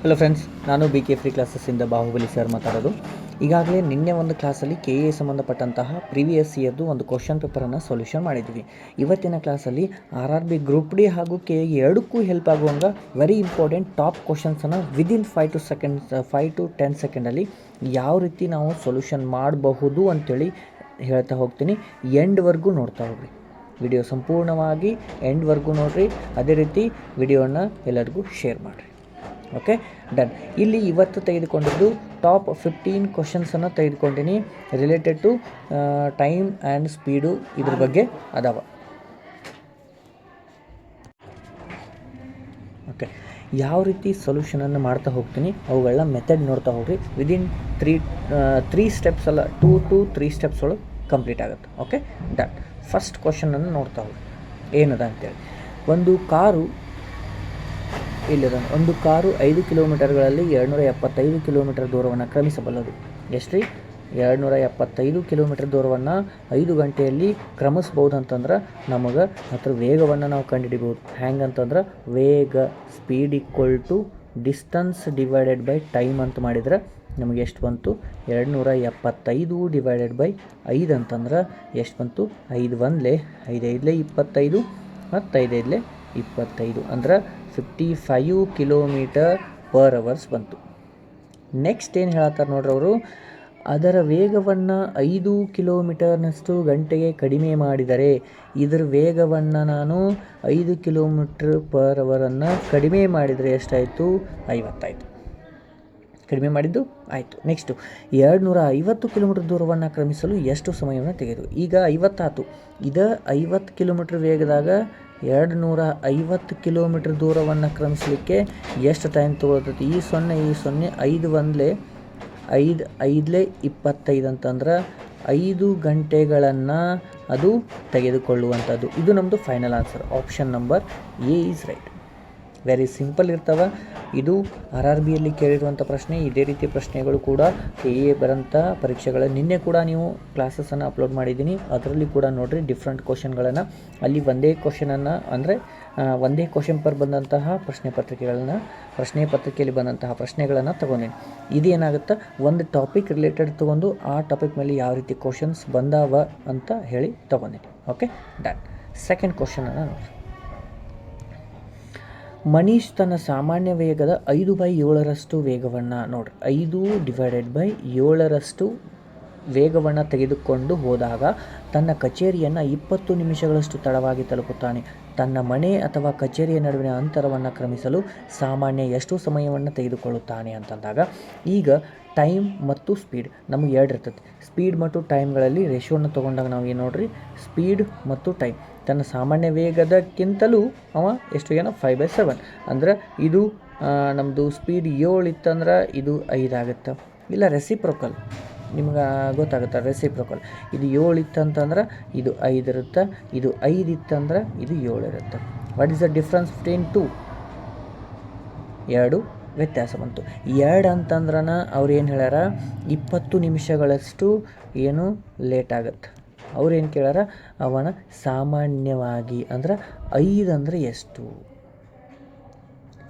Hello friends, ನಾನು B K free ಕ್ಲಾಸಸ್ಸಿಂದ Bahubali sir ಮಾತಾಡೋದು. ಈಗಾಗಲೇ ನಿನ್ನೆ ಒಂದು ಕ್ಲಾಸಲ್ಲಿ ಕೆ ಎ ಸಂಬಂಧಪಟ್ಟಂತಹ ಪ್ರೀವಿಯಸ್ ಇಯರ್ದು ಒಂದು ಕ್ವಶನ್ ಪೇಪರನ್ನು ಸೊಲ್ಯೂಷನ್ ಮಾಡಿದ್ವಿ. ಇವತ್ತಿನ ಕ್ಲಾಸಲ್ಲಿ RRB ಗ್ರೂಪ್ ಡಿ ಹಾಗೂ ಕೆ ಎ ಎರಡಕ್ಕೂ ಹೆಲ್ಪ್ ಆಗುವಂಗೆ ವೆರಿ ಇಂಪಾರ್ಟೆಂಟ್ ಟಾಪ್ ಕ್ವಶನ್ಸನ್ನು ವಿದಿನ್ 5 to 10 ಸೆಕೆಂಡಲ್ಲಿ ಯಾವ ರೀತಿ ನಾವು ಸೊಲ್ಯೂಷನ್ ಮಾಡಬಹುದು ಅಂತೇಳಿ ಹೇಳ್ತಾ ಹೋಗ್ತೀನಿ. ಎಂಡ್ವರೆಗೂ ನೋಡ್ತಾ ಹೋಗ್ರಿ. ವಿಡಿಯೋ ಸಂಪೂರ್ಣವಾಗಿ ಎಂಡ್ವರೆಗೂ ನೋಡಿರಿ. ಅದೇ ರೀತಿ ವಿಡಿಯೋನ ಎಲ್ಲರಿಗೂ ಶೇರ್ ಮಾಡಿರಿ. Okay, done. ಇಲ್ಲಿ ಇವತ್ತು ತೆಗೆದುಕೊಂಡಿದ್ದು ಟಾಪ್ 15 ಕ್ವಶನ್ಸನ್ನು ತೆಗೆದುಕೊಂಡಿನಿ related to time and speed. ಇದ್ರ ಬಗ್ಗೆ ಅದಾವ. ಓಕೆ, ಯಾವ ರೀತಿ ಸೊಲ್ಯೂಷನನ್ನು ಮಾಡ್ತಾ ಹೋಗ್ತೀನಿ ಅವುಗಳನ್ನ ಮೆಥಡ್ ನೋಡ್ತಾ ಹೋಗ್ರಿ. ವಿದಿನ್ ತ್ರೀ ಸ್ಟೆಪ್ಸ್ ಅಲ್ಲ, 2 to 3 ಸ್ಟೆಪ್ಸ್ ಒಳಗೆ ಕಂಪ್ಲೀಟ್ ಆಗುತ್ತೆ. Okay, done. ಫಸ್ಟ್ ಕ್ವಶನನ್ನು ನೋಡ್ತಾ ಹೋಗ್ರಿ ಏನದ ಅಂತೇಳಿ. ಒಂದು ಕಾರು 5 ಕಿಲೋಮೀಟರ್ಗಳಲ್ಲಿ 275 ಕಿಲೋಮೀಟರ್ ದೂರವನ್ನು ಕ್ರಮಿಸಬಲ್ಲದು. ಎಷ್ಟು ರೀ? 275 ಕಿಲೋಮೀಟರ್ ದೂರವನ್ನು 5 ಗಂಟೆಯಲ್ಲಿ ಕ್ರಮಿಸ್ಬೋದು ಅಂತಂದ್ರೆ ನಮಗೆ ಅದ್ರ ವೇಗವನ್ನು ನಾವು ಕಂಡುಹಿಡಿಬೋದು. ಹೆಂಗಂತಂದ್ರೆ ವೇಗ speed equal to distance divided by time ಅಂತ ಮಾಡಿದ್ರೆ ನಮಗೆ ಎಷ್ಟು ಬಂತು? 275 ಡಿವೈಡೆಡ್ ಬೈ 5 ಅಂತಂದ್ರೆ ಎಷ್ಟು ಬಂತು? 5 1 5 5 25 ಮತ್ತು 5 5 25 ಅಂದ್ರೆ 55 ಕಿಲೋಮೀಟರ್ ಪರ್ ಅವರ್ಸ್ ಬಂತು. ನೆಕ್ಸ್ಟ್ ಏನು ಹೇಳತ್ತಾರೆ ನೋಡ್ರಿ ಅವರು, ಅದರ ವೇಗವನ್ನು 5 ಕಿಲೋಮೀಟರ್ನಷ್ಟು ಗಂಟೆಗೆ ಕಡಿಮೆ ಮಾಡಿದರೆ ಇದರ ವೇಗವನ್ನು ನಾನು 5 ಕಿಲೋಮೀಟ್ರ್ ಪರ್ ಅವರನ್ನು ಕಡಿಮೆ ಮಾಡಿದರೆ ಎಷ್ಟಾಯಿತು? 50 ಆಯಿತು. ಕಡಿಮೆ ಮಾಡಿದ್ದು ಆಯಿತು. ನೆಕ್ಸ್ಟು 250 ಕಿಲೋಮೀಟ್ರ್ ದೂರವನ್ನು ಕ್ರಮಿಸಲು ಎಷ್ಟು ಸಮಯವನ್ನು ತೆಗೆದು? ಈಗ 50 ಆಯಿತು. ಇದು 50 ಕಿಲೋಮೀಟ್ರ್ ವೇಗದಾಗ 250 ಕಿಲೋಮೀಟ್ರ್ ದೂರವನ್ನು ಕ್ರಮಿಸಲಿಕ್ಕೆ ಎಷ್ಟು ಟೈಮ್ ತೊಗೊಳ್ತೈತಿ? ಈ 0 5 1 5 5 25 ಅಂತಂದ್ರೆ 5 ಗಂಟೆಗಳನ್ನು ಅದು ತೆಗೆದುಕೊಳ್ಳುವಂಥದ್ದು. ಇದು ನಮ್ಮದು final answer. Option number A is right. Very simple ಇರ್ತವೆ. ಇದು RRBಯಲ್ಲಿ ಕೇಳಿರುವಂಥ ಪ್ರಶ್ನೆ. ಇದೇ ರೀತಿ ಪ್ರಶ್ನೆಗಳು ಕೂಡ ಕೆ ಎ ಬರೋಂಥ ಪರೀಕ್ಷೆಗಳ ನಿನ್ನೆ ಕೂಡ ನೀವು ಕ್ಲಾಸಸನ್ನು ಅಪ್ಲೋಡ್ ಮಾಡಿದ್ದೀನಿ. ಅದರಲ್ಲಿ ಕೂಡ ನೋಡಿರಿ ಡಿಫ್ರೆಂಟ್ ಕ್ವಶನ್ಗಳನ್ನು. ಅಲ್ಲಿ ಒಂದೇ ಕ್ವಶನನ್ನು ಅಂದರೆ ಒಂದೇ ಕ್ವಶನ್ ಪರ್ ಬಂದಂತಹ ಪ್ರಶ್ನೆ ಪತ್ರಿಕೆಯಲ್ಲಿ ಬಂದಂತಹ ಪ್ರಶ್ನೆಗಳನ್ನು ತೊಗೊಂಡಿನಿ. ಇದೇನಾಗುತ್ತೆ, ಒಂದು ಟಾಪಿಕ್ ರಿಲೇಟೆಡ್ ತೊಗೊಂಡು ಆ ಟಾಪಿಕ್ ಮೇಲೆ ಯಾವ ರೀತಿ ಕ್ವಶನ್ಸ್ ಬಂದಾವ ಅಂತ ಹೇಳಿ ತೊಗೊಂಡಿನಿ. Okay, done. ಸೆಕೆಂಡ್ ಕ್ವಶನನ್ನು ನೋಡಿ. ಮನೀಶ್ ತನ್ನ ಸಾಮಾನ್ಯ ವೇಗದ 5/7 ವೇಗವನ್ನು ನೋಡ್ರಿ, 5 ಡಿವೈಡೆಡ್ ಬೈ 7 ವೇಗವನ್ನು ತೆಗೆದುಕೊಂಡು ಹೋದಾಗ ತನ್ನ ಕಚೇರಿಯನ್ನು 20 ನಿಮಿಷಗಳಷ್ಟು ತಡವಾಗಿ ತಲುಪುತ್ತಾನೆ. ತನ್ನ ಮನೆ ಅಥವಾ ಕಚೇರಿಯ ನಡುವಿನ ಅಂತರವನ್ನು ಕ್ರಮಿಸಲು ಸಾಮಾನ್ಯ ಎಷ್ಟು ಸಮಯವನ್ನು ತೆಗೆದುಕೊಳ್ಳುತ್ತಾನೆ ಅಂತಂದಾಗ, ಈಗ ಟೈಮ್ ಮತ್ತು ಸ್ಪೀಡ್ ನಮಗೆ 2 ಇರ್ತದೆ. ಸ್ಪೀಡ್ ಮತ್ತು ಟೈಮ್ಗಳಲ್ಲಿ ರೇಷಿಯೋನ ತೊಗೊಂಡಾಗ ನಾವು ಏನು ನೋಡ್ರಿ, ಸ್ಪೀಡ್ ಮತ್ತು ಟೈಮ್. ತನ್ನ ಸಾಮಾನ್ಯ ವೇಗದಕ್ಕಿಂತಲೂ ಅವ ಎಷ್ಟು 5/7 ಅಂದ್ರೆ ಇದು ನಮ್ಮದು ಸ್ಪೀಡ್ 7 ಇತ್ತಂದ್ರೆ ಇದು 5 ಆಗುತ್ತೆ. ಇಲ್ಲ ರೆಸಿಪ್ರೊಕಲ್ ನಿಮ್ಗೆ ಗೊತ್ತಾಗುತ್ತೆ. ರೆಸಿಪ್ರೊಕಲ್ ಇದು 7 ಇತ್ತಂತಂದ್ರೆ ಇದು 5 ಇರುತ್ತೆ, ಇದು 5 ಇತ್ತಂದ್ರೆ ಇದು 7 ಇರುತ್ತೆ. What is the difference between 2? 2 ವ್ಯತ್ಯಾಸ ಬಂತು. 2 ಅಂತಂದ್ರನ ಅವ್ರು ಏನು ಹೇಳ್ಯಾರ, 20 ನಿಮಿಷಗಳಷ್ಟು ಏನು ಲೇಟ್ ಆಗುತ್ತೆ. ಅವ್ರು ಏನು ಕೇಳ್ಯಾರ, ಅವನ ಸಾಮಾನ್ಯವಾಗಿ ಅಂದ್ರೆ 5 ಅಂದರೆ ಎಷ್ಟು?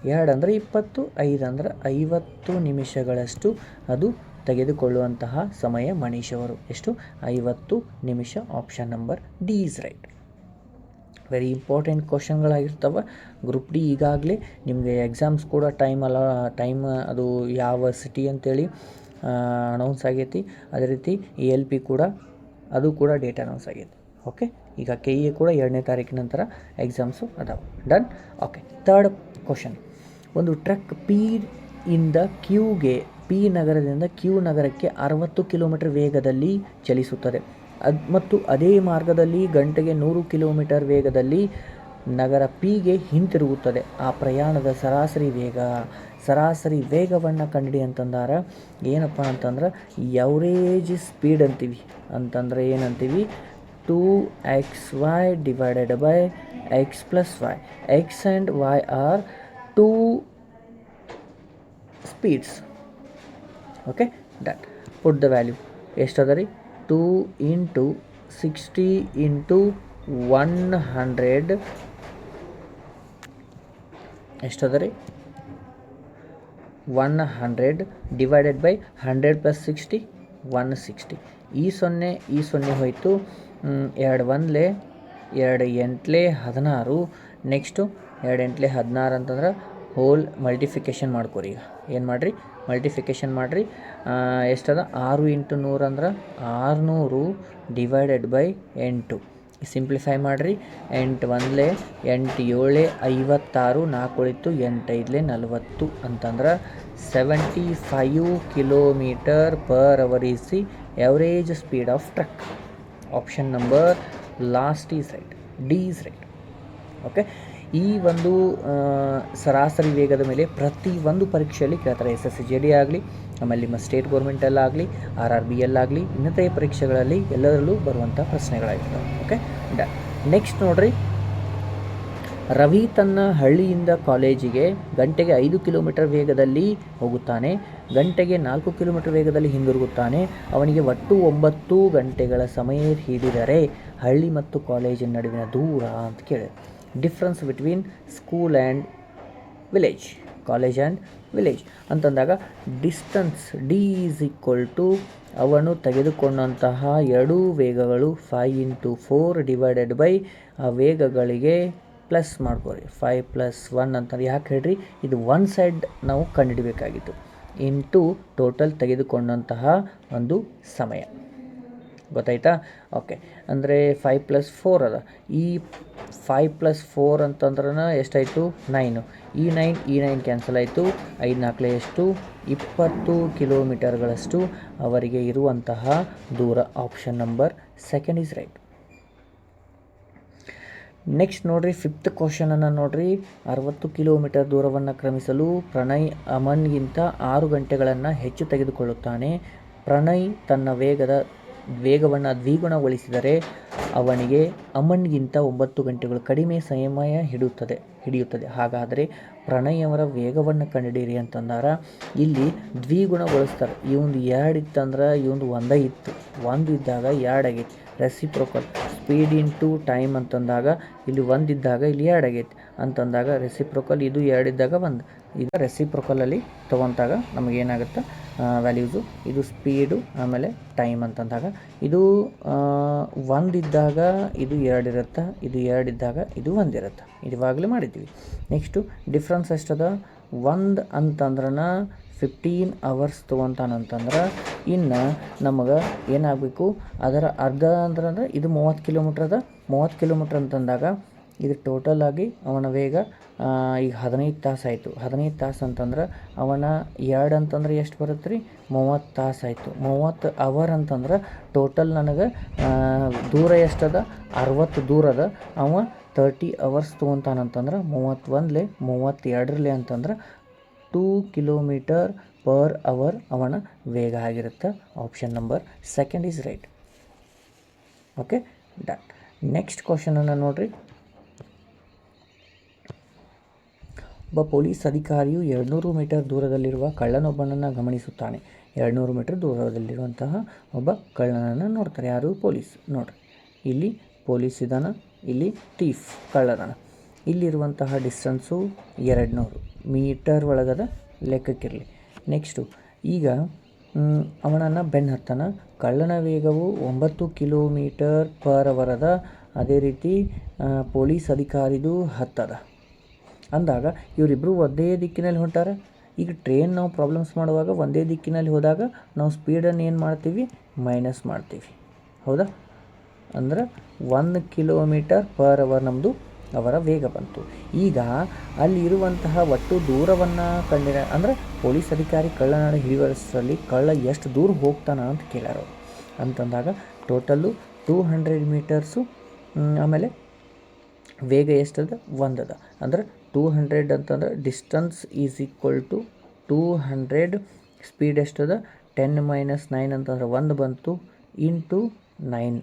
2 ಅಂದರೆ 20, 5 ಅಂದರೆ 50 ನಿಮಿಷಗಳಷ್ಟು ಅದು ತೆಗೆದುಕೊಳ್ಳುವಂತಹ ಸಮಯ ಮನೀಶ್ ಅವರು. ಎಷ್ಟು? 50 ನಿಮಿಷ. Option number D is right. Very important ಕ್ವಶನ್ಗಳಾಗಿರ್ತವೆ. ಗ್ರೂಪ್ ಡಿ ಈಗಾಗಲೇ ನಿಮಗೆ ಎಕ್ಸಾಮ್ಸ್ ಕೂಡ ಟೈಮ್ ಅದು ಯಾವ ಸಿಟಿ ಅಂತೇಳಿ ಅನೌನ್ಸ್ ಆಗೈತಿ. ಅದೇ ರೀತಿ ALP ಕೂಡ ಅದು ಕೂಡ ಡೇಟ್ ಅನೌನ್ಸ್ ಆಗೈತಿ. ಓಕೆ, ಈಗ KE ಕೂಡ 2ನೇ ತಾರೀಕಿನ ನಂತರ ಎಕ್ಸಾಮ್ಸು ಅದಾವೆ. ಡನ್. Okay, third question. ಒಂದು ಟ್ರಕ್ P ನಗರದಿಂದ Q ನಗರಕ್ಕೆ 60 ಕಿಲೋಮೀಟರ್ ವೇಗದಲ್ಲಿ ಚಲಿಸುತ್ತದೆ ಮತ್ತು ಅದೇ ಮಾರ್ಗದಲ್ಲಿ ಗಂಟೆಗೆ 100 ಕಿಲೋಮೀಟರ್ ವೇಗದಲ್ಲಿ ನಗರ Pಗೆ ಹಿಂತಿರುಗುತ್ತದೆ. ಆ ಪ್ರಯಾಣದ ಸರಾಸರಿ ವೇಗವನ್ನು ಕಂಡುಹಿಡಿ ಅಂತಂದಾರ. ಏನಪ್ಪ ಅಂತಂದ್ರೆ ಎವರೇಜ್ ಸ್ಪೀಡ್ ಅಂತೀವಿ. ಅಂತಂದ್ರೆ ಏನಂತೀವಿ? 2xy divided by x plus y. x and y are 2 speeds. Okay, done. Put the value ಎಷ್ಟದ ರೀ? 2 × 60 × 100 ಎಷ್ಟದ ರೀ? 100 ಡಿವೈಡೆಡ್ ಬೈ 100 + 60 160. ಈ ಸೊನ್ನೆ ಹೋಯಿತು. 2 1 2 8 16. ನೆಕ್ಸ್ಟು 2 8 16 ಅಂತಂದ್ರೆ ಹೋಲ್ ಮಲ್ಟಿಫಿಕೇಷನ್ ಮಾಡ್ಕೊರಿ. ಈಗ ಏನು ಮಾಡಿರಿ, ಮಲ್ಟಿಫಿಕೇಷನ್ ಮಾಡಿರಿ. ಎಷ್ಟದ 6 × 100 ಅಂದ್ರೆ 600 ಡಿವೈಡೆಡ್ ಬೈ 8. ಸಿಂಪ್ಲಿಫೈ ಮಾಡಿರಿ. 8 1 8 7 56, 4 ಉಳಿತು 8 5 40 ಅಂತಂದ್ರೆ 75 km/h is the average speed of truck. Option number last is right, D is right. Okay, ಈ ಒಂದು ಸರಾಸರಿ ವೇಗದ ಮೇಲೆ ಪ್ರತಿಯೊಂದು ಪರೀಕ್ಷೆಯಲ್ಲಿ ಕೇಳ್ತಾರೆ. SSCGD ಆಗಲಿ, ಆಮೇಲೆ ನಿಮ್ಮ ಸ್ಟೇಟ್ ಗೌರ್ಮೆಂಟಲ್ಲಾಗಲಿ, RRBಯಲ್ಲಾಗಲಿ, ಇನ್ನಿತರೆ ಪರೀಕ್ಷೆಗಳಲ್ಲಿ ಎಲ್ಲದರಲ್ಲೂ ಬರುವಂಥ ಪ್ರಶ್ನೆಗಳಾಗಿರ್ತವೆ. ಓಕೆ, ನೆಕ್ಸ್ಟ್ ನೋಡ್ರಿ, ರವಿ ತನ್ನ ಹಳ್ಳಿಯಿಂದ ಕಾಲೇಜಿಗೆ ಗಂಟೆಗೆ 5 ಕಿಲೋಮೀಟರ್ ವೇಗದಲ್ಲಿ ಹೋಗುತ್ತಾನೆ. ಗಂಟೆಗೆ 4 ಕಿಲೋಮೀಟರ್ ವೇಗದಲ್ಲಿ ಹಿಂದಿರುಗುತ್ತಾನೆ. ಅವನಿಗೆ ಒಟ್ಟು 9 ಗಂಟೆಗಳ ಸಮಯ ಹಿಡಿದರೆ ಹಳ್ಳಿ ಮತ್ತು ಕಾಲೇಜಿನ ನಡುವಿನ ದೂರ ಅಂತ ಕೇಳಿ. Difference between school and village, college and village ಅಂತಂದಾಗ distance D is equal to ಅವನು ತೆಗೆದುಕೊಂಡಂತಹ ಎರಡೂ ವೇಗಗಳು 5 × 4 ಡಿವೈಡೆಡ್ ಬೈ ಆ ವೇಗಗಳಿಗೆ ಪ್ಲಸ್ ಮಾಡ್ಕೊರಿ. 5 + 1 ಅಂತ ಯಾಕೆ ಹೇಳ್ರಿ, ಇದು ಒನ್ ಸೈಡ್ ನಾವು ಕಂಡುಹಿಡಬೇಕಾಗಿತ್ತು. ಇಂಟು ಟೋಟಲ್ ತೆಗೆದುಕೊಂಡಂತಹ ಒಂದು ಸಮಯ. ಗೊತ್ತಾಯ್ತಾ? ಓಕೆ, ಅಂದರೆ 5 + 4 ಅದ. ಈ 5 + 4 ಅಂತಂದ್ರೆ ಎಷ್ಟಾಯಿತು? 9. ಈ 9 ಕ್ಯಾನ್ಸಲ್ ಆಯಿತು. 5 4 ಎಷ್ಟು? 20 ಕಿಲೋಮೀಟರ್ಗಳಷ್ಟು ಅವರಿಗೆ ಇರುವಂತಹ ದೂರ. Option number second is right. Next ನೋಡಿರಿ, 5th ಕ್ವಶನನ್ನು ನೋಡಿರಿ. 60 ಕಿಲೋಮೀಟರ್ ದೂರವನ್ನು ಕ್ರಮಿಸಲು ಪ್ರಣಯ್ ಅಮನ್ಗಿಂತ 6 ಗಂಟೆಗಳನ್ನು ಹೆಚ್ಚು ತೆಗೆದುಕೊಳ್ಳುತ್ತಾನೆ. ಪ್ರಣಯ್ ತನ್ನ ವೇಗವನ್ನು ದ್ವಿಗುಣಗೊಳಿಸಿದರೆ ಅವನಿಗೆ ಅಮನ್ಗಿಂತ 9 ಗಂಟೆಗಳು ಕಡಿಮೆ ಸಮಯ ಹಿಡಿಯುತ್ತದೆ. ಹಾಗಾದರೆ ಪ್ರಣಯ್ ಅವರ ವೇಗವನ್ನು ಕಂಡುಹಿಡಿಯಿರಿ ಅಂತಂದಾರ. ಇಲ್ಲಿ ದ್ವಿಗುಣಗೊಳಿಸ್ತಾರೆ. ಈ ಒಂದು 2 ಇತ್ತಂದ್ರೆ ಈ ಒಂದು 1 ಇತ್ತು. 1 ಇದ್ದಾಗ 2 ಆಗೈತಿ. ರೆಸಿಪ್ರೋಕಲ್ ಸ್ಪೀಡ್ ಇಂಟು ಟೈಮ್ ಅಂತಂದಾಗ ಇಲ್ಲಿ 1 ಇದ್ದಾಗ ಇಲ್ಲಿ 2 ಆಗೈತಿ ಅಂತಂದಾಗ ರೆಸಿಪ್ರೋಕಲ್ ಇದು 2 ಇದ್ದಾಗ 1. ಈಗ ರೆಸಿಪ್ರೋಕಲಲ್ಲಿ ತೊಗೊಂತಾಗ ನಮಗೇನಾಗುತ್ತೆ ವ್ಯಾಲ್ಯೂಸು, ಇದು ಸ್ಪೀಡು ಆಮೇಲೆ ಟೈಮ್ ಅಂತಂದಾಗ ಇದು 1 ಇದ್ದಾಗ ಇದು 2 ಇರುತ್ತೆ, ಇದು 2 ಇದ್ದಾಗ ಇದು 1 ಇರುತ್ತೆ. ಇವಾಗಲೇ ಮಾಡಿದ್ದೀವಿ. Next difference ಎಷ್ಟದ? 1 ಅಂತಂದ್ರೆ 15 hours ತೊಗೊತಾನಂತಂದ್ರೆ ಇನ್ನು ನಮಗೆ ಏನಾಗಬೇಕು, ಅದರ ಅರ್ಧ ಅಂದ್ರೆ ಇದು 30 ಕಿಲೋಮೀಟ್ರ್ ಅದ. 30 ಕಿಲೋಮೀಟ್ರ್ ಅಂತಂದಾಗ ಇದು ಟೋಟಲ್ ಆಗಿ ಅವನ ವೇಗ ಈಗ 15 ತಾಸು ಆಯಿತು. 15 ತಾಸು ಅಂತಂದ್ರೆ ಅವನ 2 ಅಂತಂದ್ರೆ ಎಷ್ಟು ಬರುತ್ತೆ ರೀ? 30 ತಾಸು ಆಯಿತು. 30 hour ಅಂತಂದ್ರೆ ಟೋಟಲ್ ನನಗೆ ದೂರ ಎಷ್ಟದ? 60 ದೂರ ಅದ. ಅವ 30 hours ತೊಗೊತಾನಂತಂದ್ರೆ 31 32 ಅಂತಂದ್ರೆ 2 km/h ಅವನ ವೇಗ ಆಗಿರುತ್ತೆ. Option number second is right. Okay, done. Next ಕ್ವಶನನ್ನು ನೋಡಿರಿ. ಒಬ್ಬ ಪೊಲೀಸ್ ಅಧಿಕಾರಿಯು 200 ಮೀಟರ್ ದೂರದಲ್ಲಿರುವ ಕಳ್ಳನೊಬ್ಬನನ್ನು ಗಮನಿಸುತ್ತಾನೆ. 200 ಮೀಟರ್ ದೂರದಲ್ಲಿರುವಂತಹ ಒಬ್ಬ ಕಳ್ಳನನ್ನು ನೋಡ್ತಾರೆ. ಯಾರು? ಪೊಲೀಸ್. ನೋಡ್ರಿ, ಇಲ್ಲಿ ಪೊಲೀಸ್ ಇದ್ದಾನ, ಇಲ್ಲಿ ಥೀಫ್ ಕಳ್ಳದಾನ. ಇಲ್ಲಿರುವಂತಹ ಡಿಸ್ಟೆನ್ಸು 200 ಮೀಟರ್ ಒಳಗದ ಲೆಕ್ಕಕ್ಕಿರಲಿ. ನೆಕ್ಸ್ಟು ಈಗ ಅವನನ್ನು ಬೆನ್ನು ಹತ್ತಾನ. ಕಳ್ಳನ ವೇಗವು 9 km/h ಅದ. ಅದೇ ರೀತಿ ಪೊಲೀಸ್ ಅಧಿಕಾರಿದು 10 ಅದ. ಅಂದಾಗ ಇವರಿಬ್ಬರು ಒಂದೇ ದಿಕ್ಕಿನಲ್ಲಿ ಹೊಂಟಾರ. ಈಗ ಟ್ರೈನ್ ನಾವು ಪ್ರಾಬ್ಲಮ್ಸ್ ಮಾಡುವಾಗ ಒಂದೇ ದಿಕ್ಕಿನಲ್ಲಿ ಹೋದಾಗ ನಾವು ಸ್ಪೀಡನ್ನು ಏನು ಮಾಡ್ತೀವಿ? ಮೈನಸ್ ಮಾಡ್ತೀವಿ. ಹೌದಾ? ಅಂದ್ರೆ 1 km/h ನಮ್ಮದು ಅವರ ವೇಗ ಬಂತು. ಈಗ ಅಲ್ಲಿ ಇರುವಂತಹ ಒಟ್ಟು ದೂರವನ್ನು ಅಂದರೆ ಪೊಲೀಸ್ ಅಧಿಕಾರಿ ಕಳ್ಳನನ್ನು ಹಿಡಿಯುವಷ್ಟರಲ್ಲಿ ಕಳ್ಳ ಎಷ್ಟು ದೂರ ಹೋಗ್ತಾನ ಅಂತ ಕೇಳ್ಯಾರ ಅಂತಂದಾಗ ಟೋಟಲ್ಲು 200 ಮೀಟರ್ಸು. ಆಮೇಲೆ ವೇಗ ಎಷ್ಟದ? 1 ಅದ. ಅಂದ್ರೆ 200 ಅಂತಂದ್ರೆ distance is equal to 200. Speed ಎಷ್ಟದ? 10 - 9 ಅಂತಂದ್ರೆ 1 ಬಂತು ಇಂಟು 9.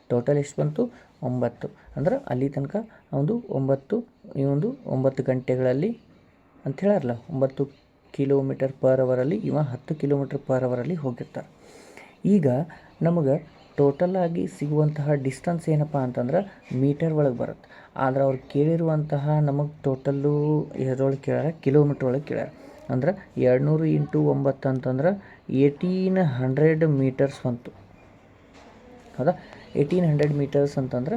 ಟೋಟಲ್ ಎಷ್ಟು ಬಂತು? 9. ಅಂದ್ರೆ ಅಲ್ಲಿ ತನಕ ಒಂದು 9 ಈ ಒಂದು 9 ಗಂಟೆಗಳಲ್ಲಿ ಅಂತ ಹೇಳಾರಲ್ಲ, 9 km/h ಇವ 10 km/h ಹೋಗಿರ್ತಾರೆ. ಈಗ ನಮಗೆ ಟೋಟಲ್ ಆಗಿ ಸಿಗುವಂತಹ ಡಿಸ್ಟನ್ಸ್ ಏನಪ್ಪ ಅಂತಂದ್ರೆ ಮೀಟರ್ ಒಳಗೆ ಬರುತ್ತೆ. ಆದರೆ ಅವ್ರು ಕೇಳಿರುವಂತಹ ನಮಗೆ ಟೋಟಲ್ಲು ಇದರೊಳಗೆ ಕೇಳ್ಯಾರ, ಕಿಲೋಮೀಟ್ರ್ ಒಳಗೆ ಕೇಳ್ಯಾರ. ಅಂದ್ರೆ 200 ಇಂಟು 9 ಅಂತಂದ್ರೆ 1800 ಮೀಟರ್ಸ್ ಬಂತು. ಹೌದಾ? 1800 ಮೀಟರ್ಸ್ ಅಂತಂದ್ರೆ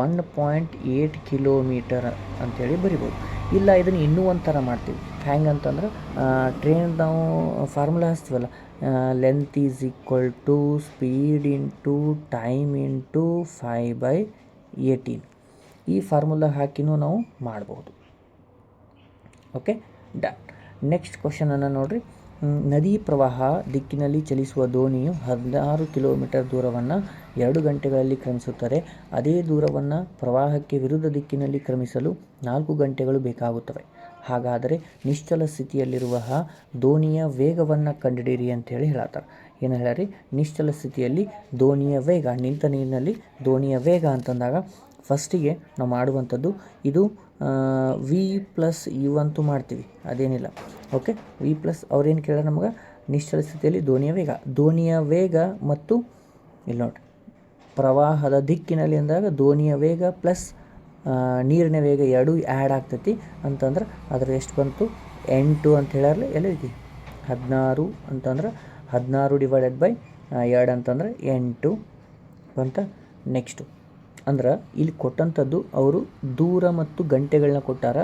1.8 ಕಿಲೋಮೀಟರ್ ಅಂಥೇಳಿ ಬರಿಬೋದು. ಇಲ್ಲ ಇದನ್ನು ಇನ್ನೂ ಒಂಥರ ಮಾಡ್ತೀವಿ. ಹೆಂಗಂತಂದ್ರೆ ಟ್ರೈನ್ ನಾವು ಫಾರ್ಮುಲಾ ಹಚ್ತೀವಲ್ಲ, length is equal to speed into time into 5/18. ಈ ಫಾರ್ಮುಲಾ ಹಾಕಿನೂ ನಾವು ಮಾಡ್ಬೋದು. Okay, done. ನೆಕ್ಸ್ಟ್ ಕ್ವಶನನ್ನು ನೋಡಿರಿ. ನದಿ ಪ್ರವಾಹ ದಿಕ್ಕಿನಲ್ಲಿ ಚಲಿಸುವ ದೋಣಿಯು 16 ಕಿಲೋಮೀಟರ್ ದೂರವನ್ನು 2 ಗಂಟೆಗಳಲ್ಲಿ ಕ್ರಮಿಸುತ್ತದೆ. ಅದೇ ದೂರವನ್ನು ಪ್ರವಾಹಕ್ಕೆ ವಿರುದ್ಧ ದಿಕ್ಕಿನಲ್ಲಿ ಕ್ರಮಿಸಲು 4 ಗಂಟೆಗಳು ಬೇಕಾಗುತ್ತವೆ. ಹಾಗಾದರೆ ನಿಶ್ಚಲ ಸ್ಥಿತಿಯಲ್ಲಿರುವ ದೋಣಿಯ ವೇಗವನ್ನು ಕಂಡುಹಿಡಿಯಿರಿ ಅಂತೇಳಿ ಹೇಳತ್ತಾರೆ. ಏನು ಹೇಳ್ಯಾರಿ? ನಿಶ್ಚಲ ಸ್ಥಿತಿಯಲ್ಲಿ ದೋಣಿಯ ವೇಗ, ನಿಂತ ನೀರಿನಲ್ಲಿ ದೋಣಿಯ ವೇಗ ಅಂತಂದಾಗ ಫಸ್ಟಿಗೆ ನಾವು ಮಾಡುವಂಥದ್ದು ಇದು ವಿ ಪ್ಲಸ್ ಯು ಅಂತೂ ಮಾಡ್ತೀವಿ, ಅದೇನಿಲ್ಲ. ಓಕೆ, ವಿ ಪ್ಲಸ್ ಅವ್ರೇನು ಕೇಳ ನಮ್ಗೆ ನಿಶ್ಚಲ ಸ್ಥಿತಿಯಲ್ಲಿ ದೋಣಿಯ ವೇಗ ಮತ್ತು ಇಲ್ಲಿ ನೋಡಿ ಪ್ರವಾಹದ ದಿಕ್ಕಿನಲ್ಲಿ ಅಂದಾಗ ದೋಣಿಯ ವೇಗ ಪ್ಲಸ್ ನೀರಿನ ವೇಗ ಎರಡೂ ಆ್ಯಡ್ ಆಗ್ತೈತಿ ಅಂತಂದ್ರೆ ಅದ್ರ ಎಷ್ಟು ಬಂತು? 8 ಅಂತ ಹೇಳ್ಯಾರಲ್ಲ, ಎಲ್ಲ ಐತಿ 16 ಅಂತಂದ್ರೆ 16 ಡಿವೈಡೆಡ್ ಬೈ 2 ಅಂತಂದ್ರೆ 8 ಬಂತ. ನೆಕ್ಸ್ಟು ಅಂದ್ರೆ ಇಲ್ಲಿ ಕೊಟ್ಟಂಥದ್ದು ಅವರು ದೂರ ಮತ್ತು ಗಂಟೆಗಳನ್ನ ಕೊಟ್ಟಾರ.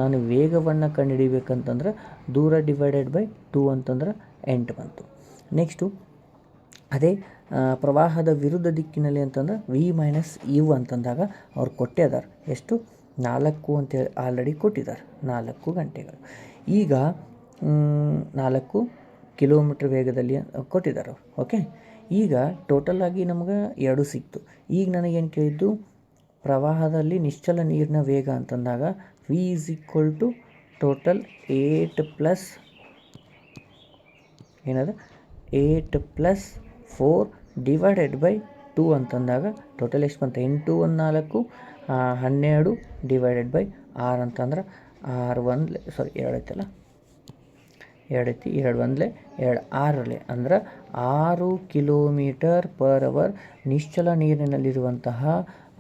ನಾನು ವೇಗವನ್ನು ಕಂಡುಹಿಡಿಬೇಕಂತಂದ್ರೆ ದೂರ ಡಿವೈಡೆಡ್ ಬೈ 2 ಅಂತಂದ್ರೆ 8 ಬಂತು. ನೆಕ್ಸ್ಟು ಅದೇ ಪ್ರವಾಹದ ವಿರುದ್ಧ ದಿಕ್ಕಿನಲ್ಲಿ ಅಂತಂದ್ರೆ ವಿ ಮೈನಸ್ ಯು ಅಂತಂದಾಗ ಅವ್ರು ಕೊಟ್ಟೇ ಅದಾರ. ಎಷ್ಟು? 4 ಅಂತೇಳಿ ಆಲ್ರೆಡಿ ಕೊಟ್ಟಿದ್ದಾರೆ, 4 ಗಂಟೆಗಳು. ಈಗ 4 ಕಿಲೋಮೀಟ್ರ್ ವೇಗದಲ್ಲಿ ಕೊಟ್ಟಿದ್ದಾರೆ ಅವರು. ಓಕೆ, ಈಗ ಟೋಟಲಾಗಿ ನಮ್ಗೆ 2 ಸಿಕ್ತು. ಈಗ ನನಗೇನು ಕೇಳಿದ್ದು? ಪ್ರವಾಹದಲ್ಲಿ ನಿಶ್ಚಲ ನೀರಿನ ವೇಗ ಅಂತಂದಾಗ V is equal to total 8 plus ಏನದ 8 ಪ್ಲಸ್ 4 ಡಿವೈಡೆಡ್ ಬೈ 2 ಅಂತಂದಾಗ ಟೋಟಲ್ ಎಷ್ಟು ಬಂತು? 8 1 4 12 ಡಿವೈಡೆಡ್ ಬೈ 6 ಅಂತಂದ್ರೆ 6 1 ಸಾರಿ 2 ಐತಲ್ಲ, 2 ಐತಿ, 2 1 2 6 ಅಂದ್ರೆ 6 ಕಿಲೋಮೀಟರ್ ಪರ್ ಅವರ್ ನಿಶ್ಚಲ ನೀರಿನಲ್ಲಿರುವಂತಹ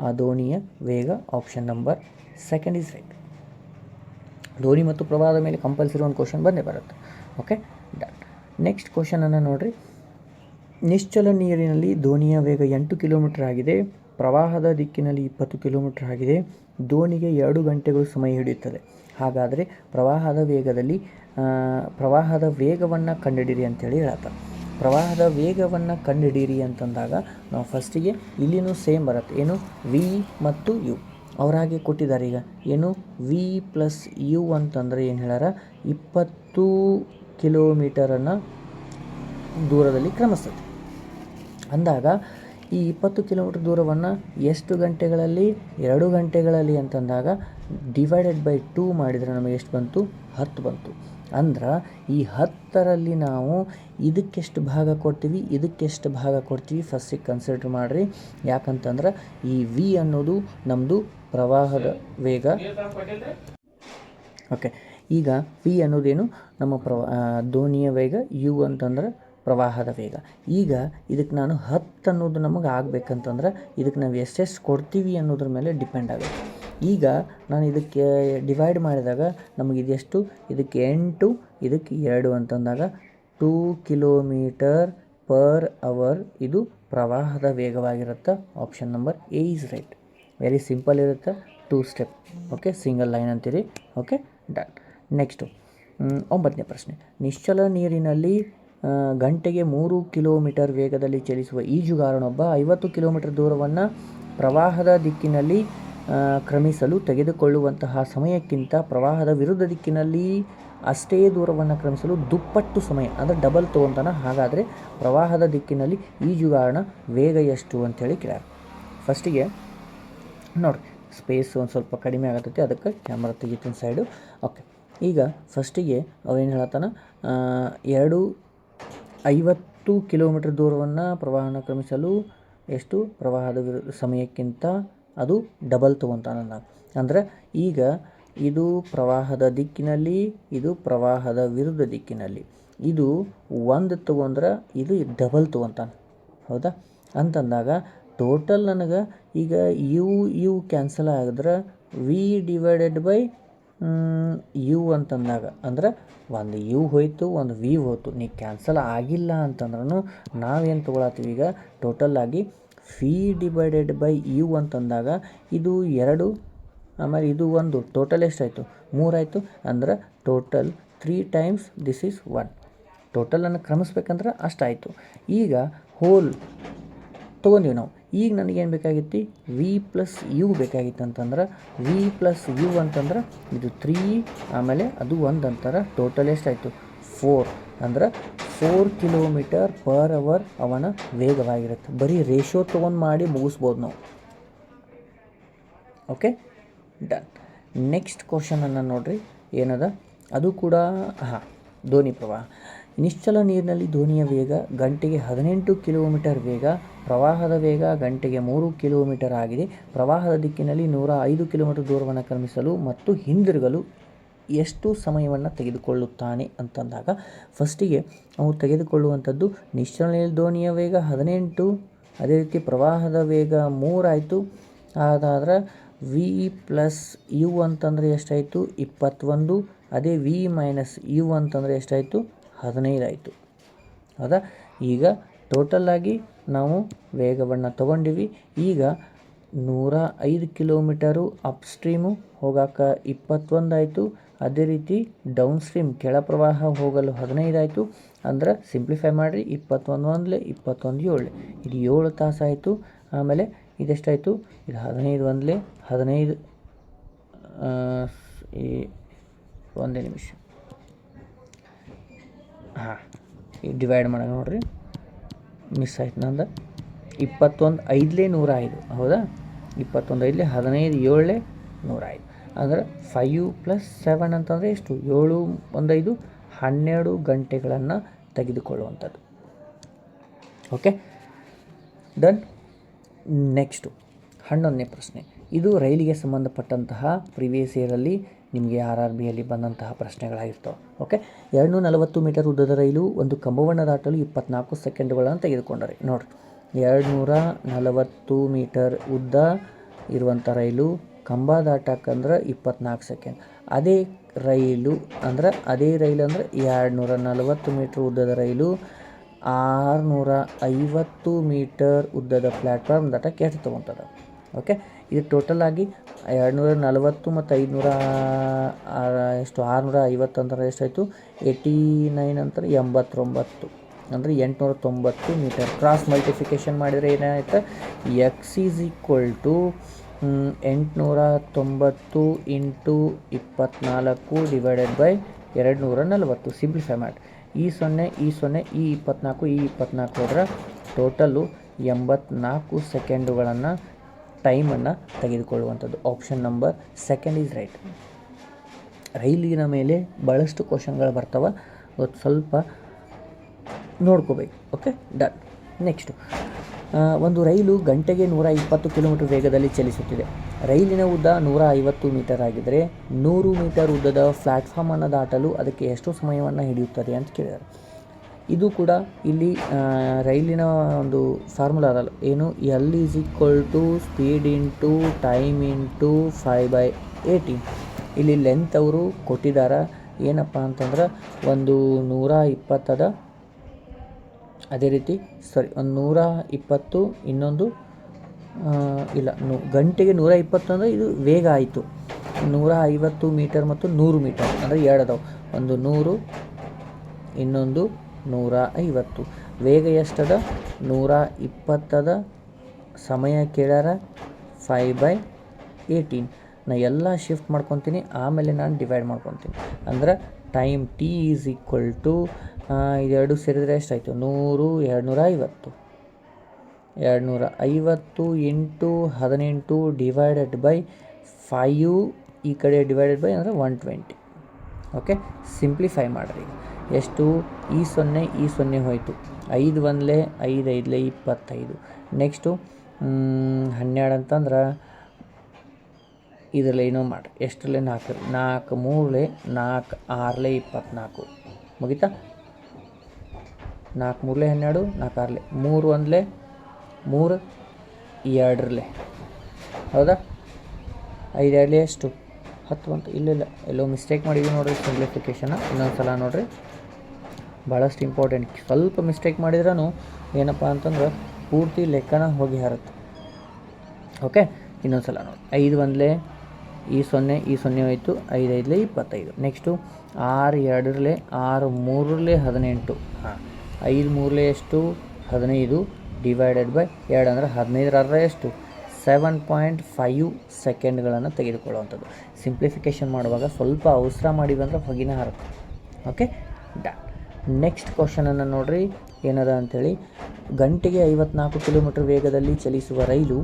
ಆ ದೋಣಿಯ ವೇಗ. Option number 2 is right. ದೋಣಿ ಮತ್ತು ಪ್ರವಾಹದ ಮೇಲೆ ಕಂಪಲ್ಸರಿ ಒಂದು ಕ್ವಶನ್ ಬಂದೇ ಬರುತ್ತೆ. Okay, done. ನೆಕ್ಸ್ಟ್ ಕ್ವಶನನ್ನು ನೋಡಿರಿ. ನಿಶ್ಚಲ ನೀರಿನಲ್ಲಿ ದೋಣಿಯ ವೇಗ 8 ಕಿಲೋಮೀಟರ್ ಆಗಿದೆ. ಪ್ರವಾಹದ ದಿಕ್ಕಿನಲ್ಲಿ 20 ಕಿಲೋಮೀಟರ್ ಆಗಿದೆ. ದೋಣಿಗೆ 2 ಗಂಟೆಗಳು ಸಮಯ ಹಿಡಿಯುತ್ತದೆ. ಹಾಗಾದರೆ ಪ್ರವಾಹದ ವೇಗವನ್ನು ಕಂಡುಹಿಡಿಯಿರಿ ಅಂತೇಳಿ ಹೇಳ್ತಾರೆ. ಪ್ರವಾಹದ ವೇಗವನ್ನು ಕಂಡುಹಿಡಿಯಿರಿ ಅಂತಂದಾಗ ನಾವು ಫಸ್ಟಿಗೆ ಇಲ್ಲಿನೂ ಸೇಮ್ ಬರುತ್ತೆ. ಏನು? ವಿ ಮತ್ತು ಯು ಅವರಾಗೆ ಕೊಟ್ಟಿದ್ದಾರೆ. ಈಗ ಏನು? ವಿ ಪ್ಲಸ್ ಯು ಅಂತಂದರೆ ಏನು ಹೇಳ್ಯಾರ? 20 ಕಿಲೋಮೀಟರನ್ನು ದೂರದಲ್ಲಿ ಕ್ರಮಿಸ್ತದೆ ಅಂದಾಗ ಈ 20 ಕಿಲೋಮೀಟರ್ ದೂರವನ್ನು ಎಷ್ಟು ಗಂಟೆಗಳಲ್ಲಿ? 2 ಗಂಟೆಗಳಲ್ಲಿ ಅಂತಂದಾಗ ಡಿವೈಡೆಡ್ ಬೈ 2 ಮಾಡಿದರೆ ನಮಗೆ ಎಷ್ಟು ಬಂತು? 10 ಬಂತು. ಅಂದ್ರೆ ಈ 10ರಲ್ಲಿ ನಾವು ಇದಕ್ಕೆಷ್ಟು ಭಾಗ ಕೊಡ್ತೀವಿ, ಇದಕ್ಕೆಷ್ಟು ಭಾಗ ಕೊಡ್ತೀವಿ ಫಸ್ಟಿಗೆ ಕನ್ಸಿಡರ್ ಮಾಡಿರಿ. ಯಾಕಂತಂದ್ರೆ ಈ ವಿ ಅನ್ನೋದು ನಮ್ಮದು ಪ್ರವಾಹದ ವೇಗ. ಓಕೆ, ಈಗ ವಿ ಅನ್ನೋದೇನು? ನಮ್ಮ ದೋಣಿಯ ವೇಗ. ಯು ಅಂತಂದ್ರೆ ಪ್ರವಾಹದ ವೇಗ. ಈಗ ಇದಕ್ಕೆ ನಾನು 10 ಅನ್ನೋದು ನಮಗೆ ಆಗಬೇಕಂತಂದ್ರೆ ಇದಕ್ಕೆ ನಾವು ಎಷ್ಟೆಷ್ಟು ಕೊಡ್ತೀವಿ ಅನ್ನೋದ್ರ ಮೇಲೆ ಡಿಪೆಂಡ್ ಆಗುತ್ತೆ. ಈಗ ನಾನು ಇದಕ್ಕೆ ಡಿವೈಡ್ ಮಾಡಿದಾಗ ನಮಗೆ ಇದೆಷ್ಟು? ಇದಕ್ಕೆ 8, ಇದಕ್ಕೆ 2 ಅಂತಂದಾಗ 2 ಕಿಲೋಮೀಟರ್ ಪರ್ ಅವರ್ ಇದು ಪ್ರವಾಹದ ವೇಗವಾಗಿರುತ್ತೆ. Option number A is right. Very simple ಇರುತ್ತೆ, 2 ಸ್ಟೆಪ್. ಓಕೆ, ಸಿಂಗಲ್ ಲೈನ್ ಅಂತೀರಿ. Okay, done. ನೆಕ್ಸ್ಟು 9ನೇ ಪ್ರಶ್ನೆ. ನಿಶ್ಚಲ ನೀರಿನಲ್ಲಿ ಗಂಟೆಗೆ 3 ಕಿಲೋಮೀಟರ್ ವೇಗದಲ್ಲಿ ಚಲಿಸುವ ಈಜುಗಾರನೊಬ್ಬ 50 ಕಿಲೋಮೀಟರ್ ದೂರವನ್ನು ಪ್ರವಾಹದ ದಿಕ್ಕಿನಲ್ಲಿ ಕ್ರಮಿಸಲು ತೆಗೆದುಕೊಳ್ಳುವಂತಹ ಸಮಯಕ್ಕಿಂತ ಪ್ರವಾಹದ ವಿರುದ್ಧ ದಿಕ್ಕಿನಲ್ಲಿ ಅಷ್ಟೇ ದೂರವನ್ನು ಕ್ರಮಿಸಲು ದುಪ್ಪಟ್ಟು ಸಮಯ ಅಂದರೆ ಡಬಲ್ ತೊಗೊತಾನೆ. ಹಾಗಾದರೆ ಪ್ರವಾಹದ ದಿಕ್ಕಿನಲ್ಲಿ ಈಜುಗಾರನ ವೇಗ ಎಷ್ಟು ಅಂಥೇಳಿ ಕೇಳ್ಯಾರ. ಫಸ್ಟಿಗೆ ನೋಡಿರಿ, ಸ್ಪೇಸ್ ಒಂದು ಸ್ವಲ್ಪ ಕಡಿಮೆ ಆಗತ್ತೈತಿ, ಅದಕ್ಕೆ ಕ್ಯಾಮ್ರಾ ತೆಗಿತೀನಿ ಸೈಡು. ಓಕೆ, ಈಗ ಫಸ್ಟಿಗೆ ಅವೇನು ಹೇಳತ್ತಾನ? 50 ಕಿಲೋಮೀಟರ್ ದೂರವನ್ನು ಪ್ರವಾಹನ ಕ್ರಮಿಸಲು ಎಷ್ಟು? ಪ್ರವಾಹದ ಸಮಯಕ್ಕಿಂತ ಅದು ಡಬಲ್ ತೊಗೊತಾನ. ಅಂದರೆ ಈಗ ಇದು ಪ್ರವಾಹದ ದಿಕ್ಕಿನಲ್ಲಿ, ಇದು ಪ್ರವಾಹದ ವಿರುದ್ಧ ದಿಕ್ಕಿನಲ್ಲಿ. ಇದು 1 ತೊಗೊಂಡ್ರೆ ಇದು ಡಬಲ್ ತೊಗೊತಾನೆ. ಹೌದಾ? ಅಂತಂದಾಗ ಟೋಟಲ್ ನನಗೆ ಈಗ ಯು ಕ್ಯಾನ್ಸಲ್ ಆಗಿದ್ರೆ ವಿ ಡಿವೈಡೆಡ್ ಬೈ ಯು ಅಂತಂದಾಗ ಅಂದ್ರೆ ಒಂದು ಯು ಹೋಯ್ತು ಒಂದು ವಿ ಹೋಯ್ತು, ನೀ ಕ್ಯಾನ್ಸಲ್ ಆಗಿಲ್ಲ ಅಂತಂದ್ರೂ ನಾವೇನು ತೊಗೊಳತ್ತೀವಿ ಈಗ ಟೋಟಲ್ಲಾಗಿ ಫಿ ಡಿವೈಡೆಡ್ ಬೈ ಯು ಅಂತಂದಾಗ ಇದು 2 ಆಮೇಲೆ ಇದು 1 ಟೋಟಲ್ ಎಷ್ಟಾಯಿತು 3 ಆಯಿತು. ಅಂದ್ರೆ ಟೋಟಲ್ 3 ಟೈಮ್ಸ್ ದಿಸ್ ಈಸ್ 1. ಟೋಟಲನ್ನು ಕ್ರಮಿಸ್ಬೇಕಂದ್ರೆ ಅಷ್ಟಾಯಿತು. ಈಗ ಹೋಲ್ ತೊಗೊಂಡಿವಿ ನಾವು. ಈಗ ನನಗೇನು ಬೇಕಾಗಿತ್ತು ವಿ ಪ್ಲಸ್ ಯು ಬೇಕಾಗಿತ್ತು ಅಂತಂದ್ರೆ ವಿ ಪ್ಲಸ್ ಯು ಅಂತಂದ್ರೆ ಇದು 3 ಆಮೇಲೆ ಅದು 1 ಅಂತಾರೆ. ಟೋಟಲ್ ಎಷ್ಟಾಯಿತು 4. ಅಂದ್ರೆ 4 ಕಿಲೋಮೀಟರ್ ಪರ್ ಅವರ್ ಅವನ ವೇಗವಾಗಿರುತ್ತೆ. ಬರೀ ರೇಷಿಯೋ ತೊಗೊಂಡು ಮಾಡಿ ಮುಗಿಸ್ಬೋದು ನಾವು. Okay, done. ನೆಕ್ಸ್ಟ್ ಕ್ವಶನನ್ನು ನೋಡಿರಿ ಏನದ, ಅದು ಕೂಡ ದೋಣಿ ಪ್ರವಾಹ. ನಿಶ್ಚಲ ನೀರಿನಲ್ಲಿ ದೋಣಿಯ ವೇಗ ಗಂಟೆಗೆ 18 ಕಿಲೋಮೀಟರ್ ವೇಗ, ಪ್ರವಾಹದ ವೇಗ ಗಂಟೆಗೆ 3 ಕಿಲೋಮೀಟರ್ ಆಗಿದೆ. ಪ್ರವಾಹದ ದಿಕ್ಕಿನಲ್ಲಿ 105 ಕಿಲೋಮೀಟರ್ ದೂರವನ್ನು ಕ್ರಮಿಸಲು ಮತ್ತು ಹಿಂದಿರುಗಲು ಎಷ್ಟು ಸಮಯವನ್ನು ತೆಗೆದುಕೊಳ್ಳುತ್ತಾನೆ ಅಂತಂದಾಗ ಫಸ್ಟಿಗೆ ನಾವು ತೆಗೆದುಕೊಳ್ಳುವಂಥದ್ದು ನಿಶ್ಚಲ ನೀರಿನ ದೋಣಿಯ ವೇಗ 18, ಅದೇ ರೀತಿ ಪ್ರವಾಹದ ವೇಗ 3 ಆಯಿತು. ಅದಾದ್ರೆ ವಿ ಪ್ಲಸ್ ಯು ಅಂತಂದರೆ ಎಷ್ಟಾಯಿತು 21. ಅದೇ ವಿ ಮೈನಸ್ ಯು ಅಂತಂದರೆ ಎಷ್ಟಾಯಿತು 15 ಆಯಿತು. ಹೌದಾ? ಈಗ ಟೋಟಲ್ಲಾಗಿ ನಾವು ವೇಗವನ್ನು ತೊಗೊಂಡಿವಿ. ಈಗ 105 ಕಿಲೋಮೀಟರು ಅಪ್ ಸ್ಟ್ರೀಮು ಹೋಗೋಕೆ 21 ಆಯಿತು. ಅದೇ ರೀತಿ ಡೌನ್ ಸ್ಟ್ರೀಮ್ ಕೆಳ ಪ್ರವಾಹ ಹೋಗಲು 15 ಆಯಿತು. ಅಂದ್ರೆ ಸಿಂಪ್ಲಿಫೈ ಮಾಡಿರಿ, 21 1 21 7 ಇದು 7 ತಾಸು ಆಯಿತು. ಆಮೇಲೆ ಇದೆಷ್ಟಾಯಿತು, ಇದು 15 1 15 ಒಂದೇ ನಿಮಿಷ ಡಿವೈಡ್ ಮಾಡೋಣ ನೋಡಿರಿ, ಮಿಸ್ ಆಯ್ತು ನಂದು. 21 5 105 ಹೌದಾ, 21 5 15 7 105. ಅಂದರೆ 5 + 7 ಅಂತಂದರೆ ಎಷ್ಟು, 7 1 5 12 ಗಂಟೆಗಳನ್ನು ತೆಗೆದುಕೊಳ್ಳುವಂಥದ್ದು. Okay, done. ನೆಕ್ಸ್ಟು 11ನೇ ಪ್ರಶ್ನೆ. ಇದು ರೈಲಿಗೆ ಸಂಬಂಧಪಟ್ಟಂತಹ ಪ್ರಿವಿಯಸ್ ಇಯರಲ್ಲಿ ನಿಮಗೆ RRBಯಲ್ಲಿ ಬಂದಂತಹ ಪ್ರಶ್ನೆಗಳಾಗಿರ್ತವೆ. ಓಕೆ, 240 ಮೀಟರ್ ಉದ್ದದ ರೈಲು ಒಂದು ಕಂಬವನ್ನು ದಾಟಲು 24 ಸೆಕೆಂಡುಗಳನ್ನು ತೆಗೆದುಕೊಂಡರೆ. ನೋಡಿರಿ, 240 ಮೀಟರ್ ಉದ್ದ ಇರುವಂಥ ರೈಲು ಕಂಬ ದಾಟಕ್ಕಂದ್ರೆ 24 ಸೆಕೆಂಡ್. ಅದೇ ರೈಲು ಅಂದ್ರೆ 240 ಮೀಟ್ರ್ ಉದ್ದದ ರೈಲು 650 ಮೀಟರ್ ಉದ್ದದ ಪ್ಲ್ಯಾಟ್ಫಾರ್ಮ್ ದಾಟಕ್ಕೆ ಎಷ್ಟು ತೊಗೊತದ. ಓಕೆ, ಇದು ಟೋಟಲಾಗಿ 240 ಮತ್ತು 650 ಅಂದ್ರೆ ಎಷ್ಟಾಯಿತು 89 ಅಂತಾರೆ 89 ಅಂದರೆ 890 ಮೀಟರ್. ಕ್ರಾಸ್ ಮಲ್ಟಿಫಿಕೇಷನ್ ಮಾಡಿದರೆ ಏನಾಯ್ತು, X is equal to 890 into 24 divided by 240. Simplify ಮಾಡಿ, ಈ 0 ಈ 0 ಈ 24 ಹೋದ್ರೆ ಟೋಟಲ್ಲು 84 ಸೆಕೆಂಡುಗಳನ್ನು ಟೈಮನ್ನು ತೆಗೆದುಕೊಳ್ಳುವಂಥದ್ದು. Option number 2 is right. ರೈಲಿನ ಮೇಲೆ ಭಾಳಷ್ಟು ಕ್ವಶನ್ಗಳು ಬರ್ತವೆ, ಇವತ್ತು ಸ್ವಲ್ಪ ನೋಡ್ಕೋಬೇಕು. Okay, done. ನೆಕ್ಸ್ಟು, ಒಂದು ರೈಲು ಗಂಟೆಗೆ 120 ಕಿಲೋಮೀಟರ್ ವೇಗದಲ್ಲಿ ಚಲಿಸುತ್ತಿದೆ. ರೈಲಿನ ಉದ್ದ 150 ಮೀಟರ್ ಆಗಿದ್ದರೆ 100 ಮೀಟರ್ ಉದ್ದದ ಪ್ಲ್ಯಾಟ್ಫಾರ್ಮನ್ನು ದಾಟಲು ಅದಕ್ಕೆ ಎಷ್ಟು ಸಮಯವನ್ನು ಹಿಡಿಯುತ್ತದೆ ಅಂತ ಕೇಳಿದ್ದಾರೆ. ಇದು ಕೂಡ ಇಲ್ಲಿ ರೈಲಿನ ಒಂದು ಫಾರ್ಮುಲಾ ಅದಲ್ಲ, ಏನು, L is equal to speed into time into 5/18. ಇಲ್ಲಿ ಲೆಂತ್ ಅವರು ಕೊಟ್ಟಿದ್ದಾರೆ ಏನಪ್ಪ ಅಂತಂದ್ರೆ ಒಂದು 120 ಅದ, ಅದೇ ರೀತಿ ಒಂದು 120 ಇನ್ನೊಂದು ಇಲ್ಲ ಗಂಟೆಗೆ 120 ಅಂದರೆ ಇದು ವೇಗ ಆಯಿತು. 150 ಮೀಟರ್ ಮತ್ತು 100 ಮೀಟರ್ ಅಂದರೆ 2 ಅದಾವೆ, ಒಂದು 100 ಇನ್ನೊಂದು 150. ವೇಗ ಎಷ್ಟದ 120 ಅದ, ಸಮಯ ಕೇಳ್ಯಾರ 5/18. ನಾನು ಎಲ್ಲ ಶಿಫ್ಟ್ ಮಾಡ್ಕೊತೀನಿ, ಆಮೇಲೆ ನಾನು ಡಿವೈಡ್ ಮಾಡ್ಕೊತೀನಿ. ಅಂದ್ರೆ time T is equal to ಇದೆರಡು ಸೇರಿದರೆ ಎಷ್ಟಾಯಿತು 100 250 ಇಂಟು 18 ಡಿವೈಡೆಡ್ ಬೈ 5 ಈ ಕಡೆ ಡಿವೈಡೆಡ್ ಬೈ ಅಂದರೆ 120. ಓಕೆ, ಸಿಂಪ್ಲಿಫೈ ಮಾಡಿರಿ. ಎಷ್ಟು, ಈ 0 ಹೋಯಿತು, 5 1 5 5 25. ನೆಕ್ಸ್ಟು 12 ಅಂತಂದ್ರೆ ಇದರಲ್ಲಿ ಏನೋ ಮಾಡಿ, ಎಷ್ಟರಲ್ಲೇ 4 4 3 4 6 24 ಮುಗಿತಾ. 4 3 12 4 6 3 1 3 2 ಹೌದಾ. 5 2 ಎಷ್ಟು 10 ಬಂತು, ಇಲ್ಲ ಎಲ್ಲೋ ಮಿಸ್ಟೇಕ್ ಮಾಡಿದ್ವಿ ನೋಡಿರಿ ಸಿಂಪ್ಲಿಫಿಕೇಷನ್. ಇನ್ನೊಂದು ಸಲ ನೋಡಿರಿ, ಭಾಳಷ್ಟು ಇಂಪಾರ್ಟೆಂಟ್. ಸ್ವಲ್ಪ ಮಿಸ್ಟೇಕ್ ಮಾಡಿದ್ರೂ ಏನಪ್ಪ ಅಂತಂದ್ರೆ ಪೂರ್ತಿ ಲೆಕ್ಕನ ಹೋಗಿ ಹಾರುತ್ತೆ. ಓಕೆ, ಇನ್ನೊಂದು ಸಲ ನೋಡಿ. 5 ಒಂದಲೇ ಈ 0 ಹೋಯಿತು, 5 5 25. ನೆಕ್ಸ್ಟು 6 2 6 3 18. 5 3 ಎಷ್ಟು 15 ಡಿವೈಡೆಡ್ ಬೈ 2 ಅಂದರೆ 15 ಎಷ್ಟು 7.5 ಸೆಕೆಂಡ್ಗಳನ್ನು ತೆಗೆದುಕೊಳ್ಳುವಂಥದ್ದು. ಸಿಂಪ್ಲಿಫಿಕೇಷನ್ ಮಾಡುವಾಗ ಸ್ವಲ್ಪ ಅವಸರ ಮಾಡಿವಿ ಅಂದ್ರೆ ಹೊಗಿನ ಹಾರುತ್ತೆ. Okay, done. ನೆಕ್ಸ್ಟ್ ಕ್ವಶನನ್ನು ನೋಡಿರಿ ಏನದ ಅಂಥೇಳಿ. ಗಂಟೆಗೆ 54 ಕಿಲೋಮೀಟರ್ ವೇಗದಲ್ಲಿ ಚಲಿಸುವ ರೈಲು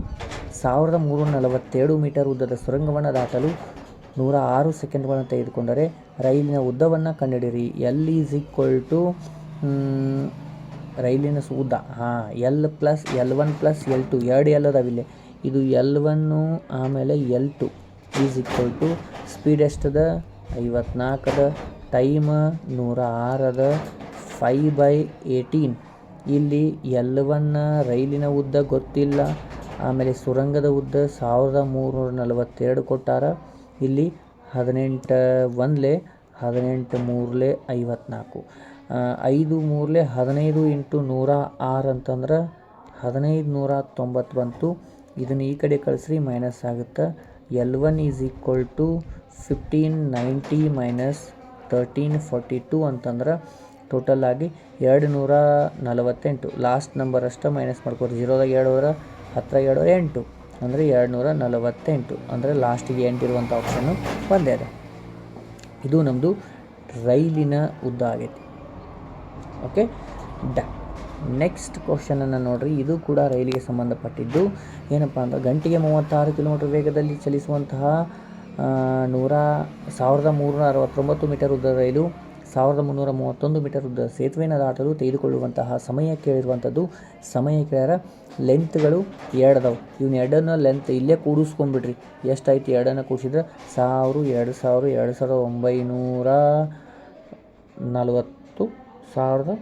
1342 ಮೀಟರ್ ಉದ್ದದ ಸುರಂಗವನ್ನು ದಾಟಲು 106 ಸೆಕೆಂಡ್ಗಳನ್ನು ತೆಗೆದುಕೊಂಡರೆ ರೈಲಿನ ಉದ್ದವನ್ನು ಕಂಡುಹಿಡಿಯಿರಿ. L ಈಸ್ ಈಕ್ವಲ್ ಟು ರೈಲಿನ ಉದ್ದ L plus L1 plus L2 2 L ಅದಾವಿಲ್ಲ. ಇದು L1 ಆಮೇಲೆ L2 is equal to speed ಎಷ್ಟದ 54 ಅದ, ಟೈಮ್ 106 ಅದ, 5/18. ಇಲ್ಲಿ L1 ರೈಲಿನ ಉದ್ದ ಗೊತ್ತಿಲ್ಲ, ಆಮೇಲೆ ಸುರಂಗದ ಉದ್ದ 1342 ಕೊಟ್ಟಾರ. ಇಲ್ಲಿ 18 1 18 3 54, 5 3 15 ಇಂಟು 106 ಅಂತಂದ್ರೆ 1590 ಬಂತು. ಇದನ್ನು ಈ ಕಡೆ ಕಳಿಸ್ರಿ, ಮೈನಸ್ ಆಗುತ್ತೆ. L1 is equal to 1590 minus 1342 ಅಂತಂದ್ರೆ ಟೋಟಲ್ ಆಗಿ 248. ಲಾಸ್ಟ್ ನಂಬರ್ ಅಷ್ಟೇ ಮೈನಸ್ ಮಾಡ್ಕೊರಿ. 0ದಾಗ 2 ಹೋದ್ರೆ 10 2 8 ಅಂದರೆ 248. ಅಂದರೆ ಲಾಸ್ಟಿಗೆ 8 ಇರುವಂಥ ಆಪ್ಷನ್ನು ಒಂದೇ ಅದ. ಇದು ನಮ್ಮದು ರೈಲಿನ ಉದ್ದ ಆಗೈತಿ. Okay, done. ನೆಕ್ಸ್ಟ್ ಕ್ವಶನನ್ನು ನೋಡಿರಿ, ಇದು ಕೂಡ ರೈಲಿಗೆ ಸಂಬಂಧಪಟ್ಟಿದ್ದು. ಏನಪ್ಪ ಅಂದ್ರೆ ಗಂಟೆಗೆ 36 ಕಿಲೋಮೀಟರ್ ವೇಗದಲ್ಲಿ ಚಲಿಸುವಂತಹ 1369 ಮೀಟರ್ ಉದ್ದದ ರೈಲು 1331 ಮೀಟರ್ ಉದ್ದದ ಸೇತುವೆಯನ್ನು ದಾಟಲು ತೆಗೆದುಕೊಳ್ಳುವಂತಹ ಸಮಯ ಕೇಳಿರುವಂಥದ್ದು. ಸಮಯ ಕೇಳ್ಯಾರ, ಲೆಂತ್ಗಳು 2 ಅದಾವೆ. ಇವನ್ನ 2 ಲೆಂತ್ ಇಲ್ಲೇ ಕೂಡಿಸ್ಕೊಂಡ್ಬಿಡ್ರಿ. ಎಷ್ಟಾಯ್ತು 2 ಕೂಡಿಸಿದ್ರೆ 1000 2000 2940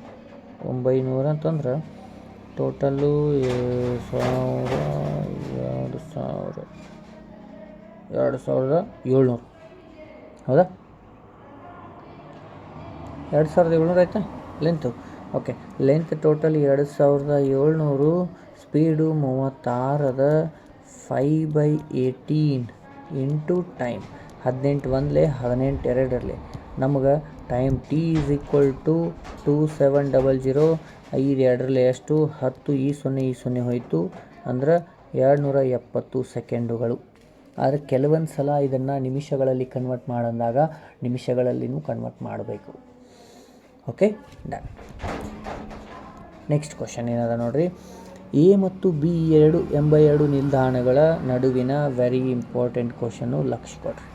1900 ಅಂತಂದ್ರೆ ಟೋಟಲ್ಲು 2700. ಹೌದಾ, 2700 ಆಯಿತಾ length. Okay, length total 2700, speed 36 ಅದ, 5/18 ಇಂಟು ಟೈಮ್ 18 1 18 2 ನಮಗೆ time T is equal to 2700. 5 2 ಎಷ್ಟು 10, ಈ 0 ಹೋಯಿತು ಅಂದ್ರೆ 270 ಸೆಕೆಂಡುಗಳು. ಆದರೆ ಕೆಲವೊಂದು ಸಲ ಇದನ್ನು ನಿಮಿಷಗಳಲ್ಲಿ ಕನ್ವರ್ಟ್ ಮಾಡಂದಾಗ ನಿಮಿಷಗಳಲ್ಲಿನೂ ಕನ್ವರ್ಟ್ ಮಾಡಬೇಕು. Okay, done. ನೆಕ್ಸ್ಟ್ ಕ್ವಶನ್ ಏನದ ನೋಡ್ರಿ. ಎ ಮತ್ತು ಬಿ ಎಂಬ 2 ನಿಲ್ದಾಣಗಳ ನಡುವಿನ ವೆರಿ ಇಂಪಾರ್ಟೆಂಟ್ ಕ್ವಶನ್ನು, ಲಕ್ಷ ಕೊಡ್ರಿ.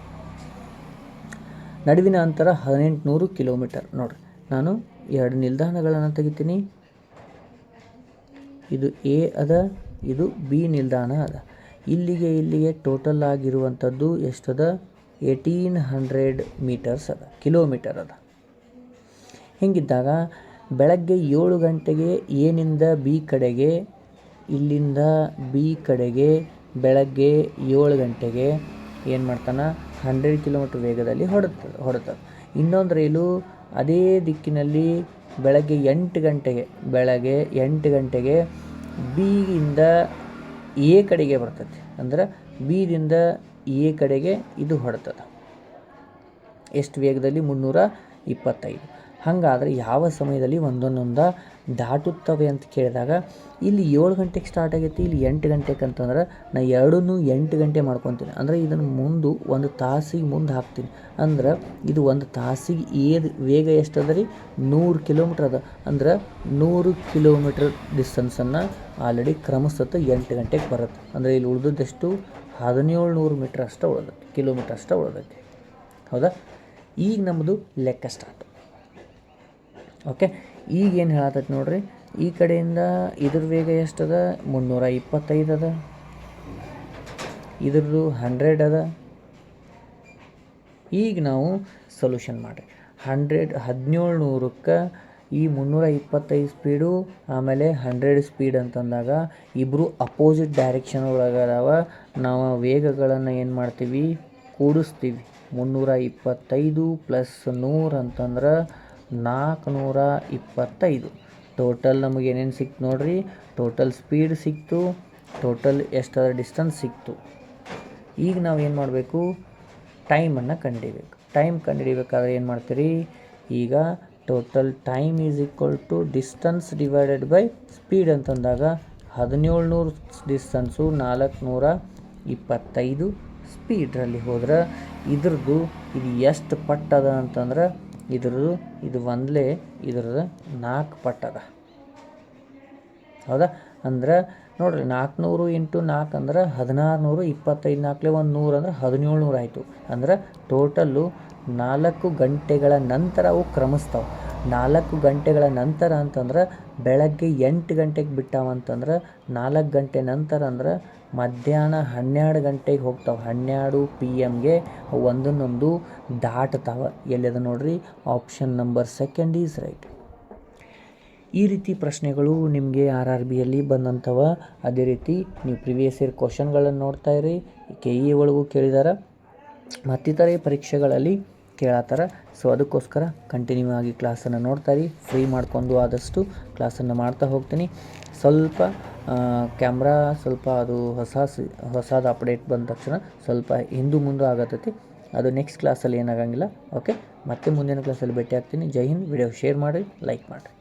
ನಡುವಿನ ಅಂತರ 1800 ಕಿಲೋಮೀಟರ್. ನೋಡ್ರಿ, ನಾನು 2 ನಿಲ್ದಾಣಗಳನ್ನು ತೆಗಿತೀನಿ. ಇದು ಎ ಅದ, ಇದು ಬಿ ನಿಲ್ದಾಣ ಅದ. ಇಲ್ಲಿಗೆ ಟೋಟಲ್ ಆಗಿರುವಂಥದ್ದು ಎಷ್ಟದ 1800 ಮೀಟರ್ಸ್ ಅದ, ಕಿಲೋಮೀಟರ್ ಅದ. ಹಿಂಗಿದ್ದಾಗ ಬೆಳಗ್ಗೆ 7 ಗಂಟೆಗೆ ಎನಿಂದ ಬಿ ಕಡೆಗೆ, ಇಲ್ಲಿಂದ ಬಿ ಕಡೆಗೆ ಬೆಳಗ್ಗೆ 7 ಗಂಟೆಗೆ ಏನು ಮಾಡ್ತಾನೆ 100 ಕಿಲೋಮೀಟ್ರ್ ವೇಗದಲ್ಲಿ ಹೊಡುತ್ತದೆ. ಇನ್ನೊಂದು ರೈಲು ಅದೇ ದಿಕ್ಕಿನಲ್ಲಿ ಬೆಳಗ್ಗೆ 8 ಗಂಟೆಗೆ ಬಿಯಿಂದ ಎ ಕಡೆಗೆ ಬರ್ತದೆ. ಅಂದ್ರೆ ಬಿದಿಂದ ಎ ಕಡೆಗೆ ಇದು ಹೊಡ್ತದೆ. ಎಷ್ಟು ವೇಗದಲ್ಲಿ 325. ಹಾಗಾದರೆ ಯಾವ ಸಮಯದಲ್ಲಿ ಒಂದೊಂದೊಂದು ದಾಟುತ್ತವೆ ಅಂತ ಕೇಳಿದಾಗ ಇಲ್ಲಿ 7 ಗಂಟೆಗೆ ಸ್ಟಾರ್ಟ್ ಆಗೈತಿ, ಇಲ್ಲಿ 8 ಗಂಟೆಗೆ ಅಂತಂದ್ರೆ ನಾನು 2 8 ಗಂಟೆ ಮಾಡ್ಕೊತೀನಿ. ಅಂದರೆ ಇದನ್ನು ಮುಂದೆ 1 ತಾಸಿಗೆ ಮುಂದೆ ಹಾಕ್ತೀನಿ. ಅಂದ್ರೆ ಇದು 1 ತಾಸಿಗೆ ವೇಗ ಎಷ್ಟದ ರೀ 100 ಕಿಲೋಮೀಟ್ರ್ ಅದ. ಅಂದ್ರೆ 100 ಕಿಲೋಮೀಟ್ರ್ ಡಿಸ್ಟೆನ್ಸನ್ನು ಆಲ್ರೆಡಿ ಕ್ರಮಿಸುತ್ತೆ 8 ಗಂಟೆಗೆ ಬರುತ್ತೆ. ಅಂದರೆ ಇಲ್ಲಿ ಉಳಿದದ್ದೆಷ್ಟು 1700 ಮೀಟ್ರ್ ಅಷ್ಟೇ ಉಳಿದೈತಿ, ಕಿಲೋಮೀಟ್ರ್ ಅಷ್ಟೇ ಉಳಿದೈತಿ. ಹೌದಾ, ಈಗ ನಮ್ಮದು ಲೆಕ್ಕ ಸ್ಟಾರ್ಟ್. ಓಕೆ, ಈಗ ಏನು ಹೇಳತ್ತೈತಿ ನೋಡ್ರಿ. ಈ ಕಡೆಯಿಂದ ಇದ್ರ ವೇಗ ಎಷ್ಟದ 325 ಅದ, ಇದ್ರದ್ದು 100 ಅದ. ಈಗ ನಾವು ಸೊಲ್ಯೂಷನ್ ಮಾಡಿರಿ. 1700ಕ್ಕೆ ಈ 325 ಸ್ಪೀಡು ಆಮೇಲೆ 100 ಸ್ಪೀಡ್ ಅಂತಂದಾಗ ಇಬ್ಬರು ಅಪೋಸಿಟ್ ಡೈರೆಕ್ಷನ್ ಒಳಗದಾವ. ನಾವು ವೇಗಗಳನ್ನು ಏನು ಮಾಡ್ತೀವಿ ಕೂಡಿಸ್ತೀವಿ. 325 ಪ್ಲಸ್ 100 ಅಂತಂದ್ರೆ 425. ಟೋಟಲ್ ನಮಗೆ ಏನೇನು ಸಿಕ್ತು ನೋಡ್ರಿ, ಟೋಟಲ್ ಸ್ಪೀಡ್ ಸಿಕ್ತು, ಟೋಟಲ್ ಎಷ್ಟರ ಡಿಸ್ಟೆನ್ಸ್ ಸಿಕ್ತು. ಈಗ ನಾವು ಏನು ಮಾಡಬೇಕು, ಟೈಮನ್ನು ಕಂಡುಹಿಡಿಬೇಕು. ಟೈಮ್ ಕಂಡುಹಿಡಿಬೇಕಾದ್ರೆ ಏನು ಮಾಡ್ತೀರಿ, ಈಗ total time is equal to distance divided by speed ಅಂತಂದಾಗ 1700 ಡಿಸ್ಟನ್ಸು 425 ಸ್ಪೀಡ್ರಲ್ಲಿ ಹೋದ್ರೆ ಇದ್ರದ್ದು ಇದು ಎಷ್ಟು ಪಟ್ಟದ ಅಂತಂದ್ರೆ ಇದು ಒಂದಲೇ ಇದ್ರದ್ದು 4 ಪಟ್ಟದ. ಹೌದಾ? ಅಂದ್ರೆ ನೋಡಿರಿ, 400 ಇಂಟು 4 ಅಂದ್ರೆ 1600, 25 4 ಒಂದು 100 ಅಂದ್ರೆ 1700 ಆಯಿತು. ಅಂದ್ರೆ ಟೋಟಲ್ಲು 4 ಗಂಟೆಗಳ ನಂತರ ಅವು ಕ್ರಮಿಸ್ತಾವೆ. 4 ಗಂಟೆಗಳ ನಂತರ ಅಂತಂದ್ರೆ ಬೆಳಗ್ಗೆ 8 ಗಂಟೆಗೆ ಬಿಟ್ಟಾವಂತಂದ್ರೆ 4 ಗಂಟೆ ನಂತರ ಅಂದ್ರೆ ಮಧ್ಯಾಹ್ನ 12 ಗಂಟೆಗೆ ಹೋಗ್ತಾವೆ. 12 PM ಒಂದನ್ನೊಂದು ದಾಟ್ತಾವೆ. ಎಲ್ಲಿದೆ ನೋಡ್ರಿ, ಆಪ್ಷನ್ ನಂಬರ್ 2 ಈಸ್ ರೈಟ್. ಈ ರೀತಿ ಪ್ರಶ್ನೆಗಳು ನಿಮಗೆ RRBಯಲ್ಲಿ ಬಂದಂಥವ. ಅದೇ ರೀತಿ ನೀವು ಪ್ರಿವಿಯಸ್ ಇಯರ್ ಕ್ವಶನ್ಗಳನ್ನು ನೋಡ್ತಾ ಇರಿ. KE ಒಳಗೂ ಕೇಳಿದಾರೆ, ಮತ್ತಿತರೆ ಪರೀಕ್ಷೆಗಳಲ್ಲಿ ಕೇಳತ್ತಾರ. ಸೊ ಅದಕ್ಕೋಸ್ಕರ ಕಂಟಿನ್ಯೂ ಆಗಿ ಕ್ಲಾಸನ್ನು ನೋಡ್ತಾ ಇರಿ. ಫ್ರೀ ಮಾಡ್ಕೊಂಡು ಆದಷ್ಟು ಕ್ಲಾಸನ್ನು ಮಾಡ್ತಾ ಹೋಗ್ತೀನಿ. ಸ್ವಲ್ಪ ಕ್ಯಾಮ್ರಾ ಸ್ವಲ್ಪ ಅದು ಹೊಸದು ಅಪ್ಡೇಟ್ ಬಂದ ತಕ್ಷಣ ಸ್ವಲ್ಪ ಹಿಂದು ಮುಂದೆ ಆಗತ್ತೈತಿ. ಅದು ನೆಕ್ಸ್ಟ್ ಕ್ಲಾಸಲ್ಲಿ ಏನಾಗಂಗಿಲ್ಲ. ಓಕೆ, ಮತ್ತೆ ಮುಂದಿನ ಕ್ಲಾಸಲ್ಲಿ ಭೇಟಿ ಆಗ್ತೀನಿ. ಜೈ ಹಿಂದ್. ವಿಡಿಯೋ ಶೇರ್ ಮಾಡಿರಿ, ಲೈಕ್ ಮಾಡಿರಿ.